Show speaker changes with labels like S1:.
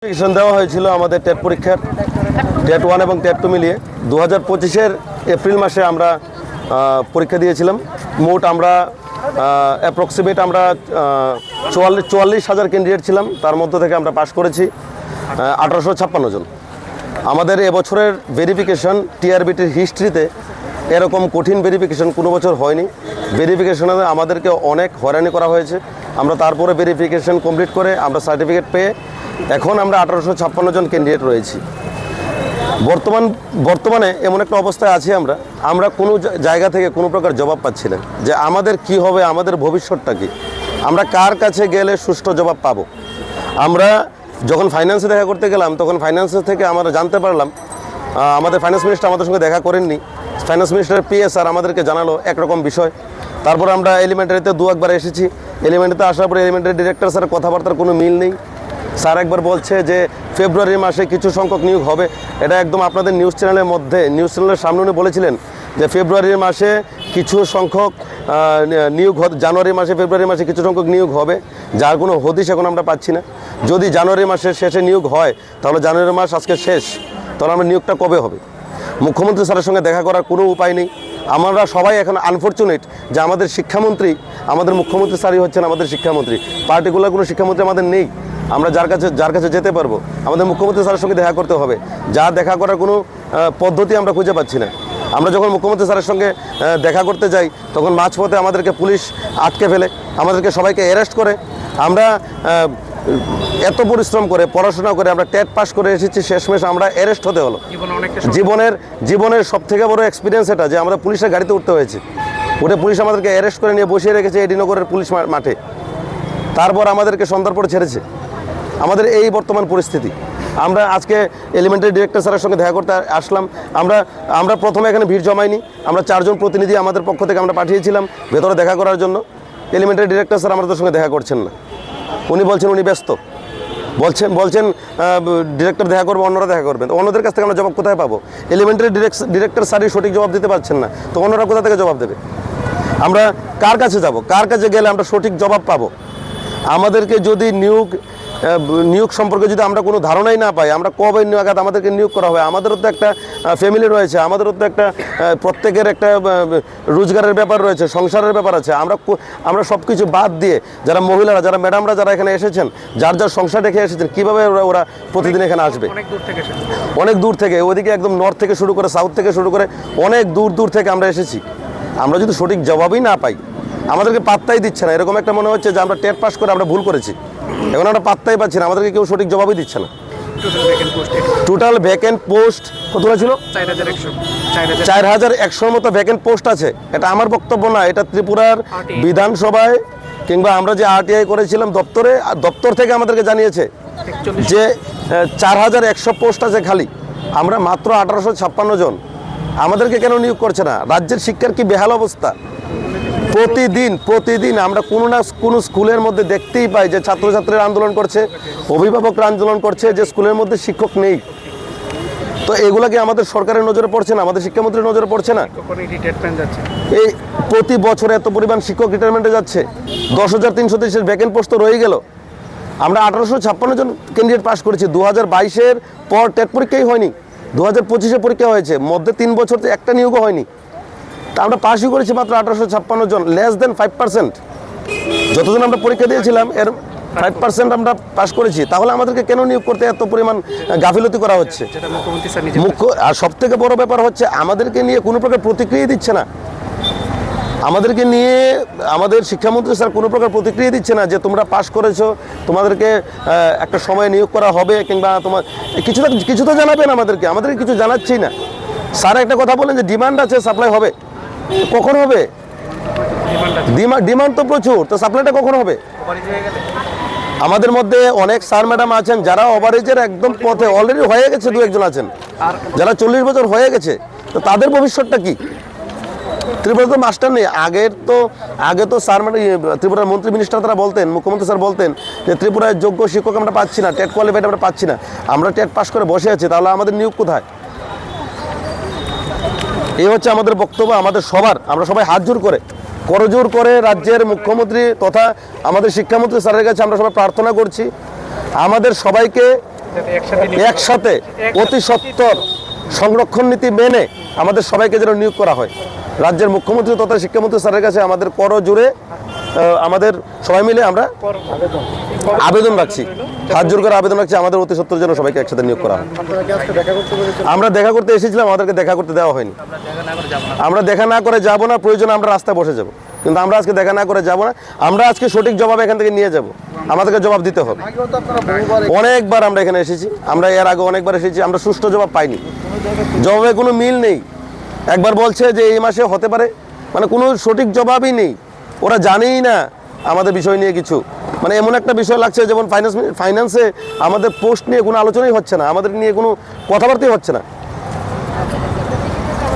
S1: Notification দেওয়া হয়েছিল আমাদের টেট পরীক্ষার, টেট 1 এবং টেট 2 মিলিয়ে 2025-এর এপ্রিল মাসে আমরা পরীক্ষা দিয়েছিলাম। মোট আমরা অ্যাপ্রক্সিমেট আমরা 44,000 ক্যান্ডিডেট ছিলাম, তার মধ্য থেকে আমরা পাশ করেছি 1856 জন। আমাদের এবছরের ভেরিফিকেশন টিআরবিটির হিস্ট্রিতে এরকম কঠিন ভেরিফিকেশন কোনো বছর হয়নি। ভেরিফিকেশনে আমাদেরকে অনেক হয়রানি করা হয়েছে। আমরা তারপরে ভেরিফিকেশন কমপ্লিট করে আমরা সার্টিফিকেট পেয়ে এখন আমরা 1856 জন ক্যান্ডিডেট রয়েছি। বর্তমানে এমন একটা অবস্থায় আছি আমরা কোনো জায়গা থেকে কোনো প্রকার জবাব পাচ্ছি না যে আমাদের কি হবে, আমাদের ভবিষ্যৎটা কি, আমরা কার কাছে গেলে সুষ্ঠু জবাব পাবো। আমরা যখন ফাইন্যান্সে দেখা করতে গেলাম তখন ফাইন্যান্সের থেকে আমরা জানতে পারলাম আমাদের ফাইন্যান্স মিনিস্টার আমাদের সঙ্গে দেখা করেননি। ফাইন্যান্স মিনিস্টারের পিএস স্যার আমাদেরকে জানালো একরকম বিষয়। তারপর আমরা এলিমেন্টারিতে একবার এসেছি। এলিমেন্টারিতে আসার পরে এলিমেন্টারি ডিরেক্টর স্যারের কথাবার্তার কোনো মিল নেই। স্যার একবার বলছে যে ফেব্রুয়ারি মাসে কিছু সংখ্যক নিয়োগ হবে। এটা একদম আপনাদের নিউজ চ্যানেলের সামনে উনি বলেছিলেন যে ফেব্রুয়ারি মাসে কিছু সংখ্যক নিয়োগ জানুয়ারি মাসে ফেব্রুয়ারি মাসে কিছু সংখ্যক নিয়োগ হবে, যার কোনো হদিশ এখন আমরা পাচ্ছি না। যদি জানুয়ারি মাসের শেষে নিয়োগ হয় তাহলে জানুয়ারি মাস আজকে শেষ, তাহলে আমরা নিয়োগটা কবে হবে? মুখ্যমন্ত্রী স্যারের সঙ্গে দেখা করার কোনো উপায় নেই। আমরা সবাই এখন আনফর্চুনেট যে আমাদের শিক্ষামন্ত্রী, আমাদের মুখ্যমন্ত্রী স্যারই হচ্ছেন আমাদের শিক্ষামন্ত্রী। পার্টিকুলার কোনো শিক্ষামন্ত্রী আমাদের নেই। আমরা যার কাছে যেতে পারবো আমাদের মুখ্যমন্ত্রী স্যারের সঙ্গে দেখা করতে হবে। যা দেখা করার কোনো পদ্ধতি আমরা খুঁজে পাচ্ছি না। আমরা যখন মুখ্যমন্ত্রী স্যারের সঙ্গে দেখা করতে যাই তখন মাঝপথে আমাদেরকে পুলিশ আটকে ফেলে, আমাদেরকে সবাইকে অ্যারেস্ট করে। আমরা এত পরিশ্রম করে পড়াশোনা করে আমরা টেট পাস করে এসেছি, শেষমেশ আমরা অ্যারেস্ট হতে হলো। জীবনের সবথেকে বড় এক্সপিরিয়েন্স এটা যে আমরা পুলিশের গাড়িতে উঠতে হয়েছে। পুলিশ আমাদেরকে অ্যারেস্ট করে নিয়ে বসিয়ে রেখেছে এডিনগরের পুলিশ মাঠে। তারপর আমাদেরকে সন্ধ্যার পরে ছেড়েছে। আমাদের এই বর্তমান পরিস্থিতি। আমরা আজকে এলিমেন্টারি ডিরেক্টর স্যারের সঙ্গে দেখা করতে আসলাম। আমরা প্রথমে এখানে ভিড় জমাইনি, আমরা 4 জন প্রতিনিধি আমাদের পক্ষ থেকে আমরা পাঠিয়েছিলাম ভেতরে দেখা করার জন্য। এলিমেন্টারি ডিরেক্টর স্যার আমাদের সঙ্গে দেখা করছেন না। উনি বলছেন উনি ব্যস্ত, বলছেন ডিরেক্টর দেখা করবে, অন্যরা দেখা করবেন। তো অন্যদের কাছ থেকে আমরা জবাব কোথায় পাবো? এলিমেন্টারি ডিরেক্টর স্যারই সঠিক জবাব দিতে পারছেন না, তো অন্যরা কোথা থেকে জবাব দেবে? আমরা কার কাছে যাব? কার কাছে গেলে আমরা সঠিক জবাব পাবো? আমাদেরকে যদি নিয়োগ সম্পর্কে যদি আমরা কোনো ধারণাই না পাই, আমরা কবে নাগাদ আমাদেরকে নিয়োগ করা হবে? আমাদেরও তো একটা ফ্যামিলি রয়েছে, আমাদেরও তো একটা প্রত্যেকের একটা রোজগারের ব্যাপার রয়েছে, সংসারের ব্যাপার আছে। আমরা সব কিছু বাদ দিয়ে যারা মহিলারা, যারা ম্যাডামরা যারা এখানে এসেছেন, যার সংসার রেখে এসেছেন, কীভাবে ওরা প্রতিদিন এখানে আসবে? অনেক দূর থেকে, ওইদিকে একদম নর্থ থেকে শুরু করে সাউথ থেকে শুরু করে অনেক দূর থেকে আমরা এসেছি। আমরা যদি সঠিক জবাবই না পাই, আমাদেরকে পাত্তাই দিচ্ছে না। এরকম একটা মনে হচ্ছে যে আমরা টেট পাস করে আমরা ভুল করেছি। এখন আমরা পাত্তাই পাচ্ছি না, আমাদেরকে কেউ সঠিক জবাবই দিচ্ছে না। টোটাল ভ্যাকেন্ট পোস্ট কতটা ছিল? 4100 মতো ভ্যাকেন্ট পোস্ট আছে। এটা আমার বক্তব্য না, এটা ত্রিপুরার বিধানসভায় কিংবা আমরা যে আরটিআই করেছিলাম দপ্তর থেকে আমাদেরকে জানিয়েছে যে 4100 পোস্ট আছে খালি। আমরা মাত্র 1856 জন। আমাদেরকে কেন নিয়োগ করছে না? রাজ্যের শিক্ষার কি বেহাল অবস্থা! প্রতিদিন আমরা কোনো না কোনো স্কুলের মধ্যে দেখতেই পাই যে ছাত্রছাত্রীরা আন্দোলন করছে, অভিভাবকরা আন্দোলন করছে যে স্কুলের মধ্যে শিক্ষক নেই। তো এগুলা কি আমাদের সরকারের নজরে পড়ছে না? আমাদের শিক্ষামন্ত্রীর নজরে পড়ছে না? এই প্রতি বছর এত পরিমাণ শিক্ষক রিটায়ারমেন্টে যাচ্ছে। 10,330 ভ্যাকেন্ট পোস্ট তো রয়ে গেল। আমরা 1856 জন ক্যান্ডিডেট পাস করেছি। 2022-এর পর টেট পরীক্ষাই হয়নি, 2025-এ পরীক্ষা হয়েছে, মধ্যে 3 বছর একটা নিয়োগও হয়নি। তা আমরা পাসই করেছি মাত্র 1856 জন, লেস দেন 5%। যতজন আমরা পরীক্ষা দিয়েছিলাম এর 5% আমরা পাস করেছি। তাহলে আমাদেরকে কেন নিয়োগ করতে এত পরিমাণ গাফিলতি করা হচ্ছে? আর সবথেকে বড় ব্যাপার হচ্ছে আমাদেরকে নিয়ে কোনো প্রকার প্রতিক্রিয়া দিচ্ছে না। আমাদেরকে নিয়ে আমাদের শিক্ষামন্ত্রী স্যার কোনো প্রকার প্রতিক্রিয়া দিচ্ছে না যে তোমরা পাস করেছো, তোমাদেরকে একটা সময় নিয়োগ করা হবে, কিংবা তোমার কিছু তো জানাবেন আমাদেরকে কিছু জানাচ্ছেই না। স্যার একটা কথা বলেন যে ডিমান্ড আছে, সাপ্লাই হবে। কখন হবে? ডিমান্ড তো প্রচুর, তো সাপ্লাইটা কখন হবে? আমাদের মধ্যে অনেক স্যার ম্যাডাম আছেন যারা ওভারেজের একদম পথে অলরেডি হয়ে গেছে, 2-1 জন আছেন যারা 40 বছর হয়ে গেছে। তো তাদের ভবিষ্যৎটা কি? ত্রিপুরা তো মাস্টার নেই। আগে তো স্যার মানে ত্রিপুরার মন্ত্রী মিনিস্টার তারা বলতেন, মুখ্যমন্ত্রী স্যার বলতেন যে ত্রিপুরায় যোগ্য শিক্ষক আমরা পাচ্ছি না, টেট কোয়ালিফাইড আমরা পাচ্ছি না। আমরা টেট পাস করে বসে আছি, তাহলে আমাদের নিয়োগ কোথায়? এই হচ্ছে আমাদের বক্তব্য আমাদের সবার। আমরা সবাই হাত জোর করে করজোর করে রাজ্যের মুখ্যমন্ত্রী তথা আমাদের শিক্ষামন্ত্রী স্যারের কাছে আমরা সবাই প্রার্থনা করছি আমাদের সবাইকে একসাথে অতি সত্বর সংরক্ষণ নীতি মেনে আমাদের সবাইকে যেন নিয়োগ করা হয়। রাজ্যের মুখ্যমন্ত্রী তথা শিক্ষামন্ত্রী স্যারের কাছে আমাদের করজোড়ে আমাদের সবাই মিলে আমরা আবেদন রাখছি, হাত জোর করে আবেদন রাখছি আমাদের অতি সত্বর যেন সবাইকে একসাথে নিয়োগ করা হয়। আমরা দেখা করতে এসেছিলাম, আমাদেরকে দেখা করতে দেওয়া হয়নি। আমরা দেখা না করে যাব না, প্রয়োজনে আমরা রাস্তায় বসে যাব, কিন্তু আমরা আজকে দেখা না করে যাব না। আমরা আজকে সঠিক জবাব এখান থেকে নিয়ে যাব, আমাদেরকে জবাব দিতে হবে। অনেকবার আমরা এখানে এসেছি, আমরা এর আগে অনেকবার এসেছি, আমরা সুষ্ঠু জবাব পাইনি, জবাবে কোনো মিল নেই। একবার বলছে যে এই মাসে হতে পারে, মানে কোনো সঠিক জবাবই নেই, ওরা জানেই না আমাদের বিষয় নিয়ে কিছু। মানে এমন একটা বিষয় লাগছে যেমন ফাইন্যান্সে আমাদের পোস্ট নিয়ে কোনো আলোচনাই হচ্ছে না, আমাদের নিয়ে কোনো কথাবার্তাই হচ্ছে না।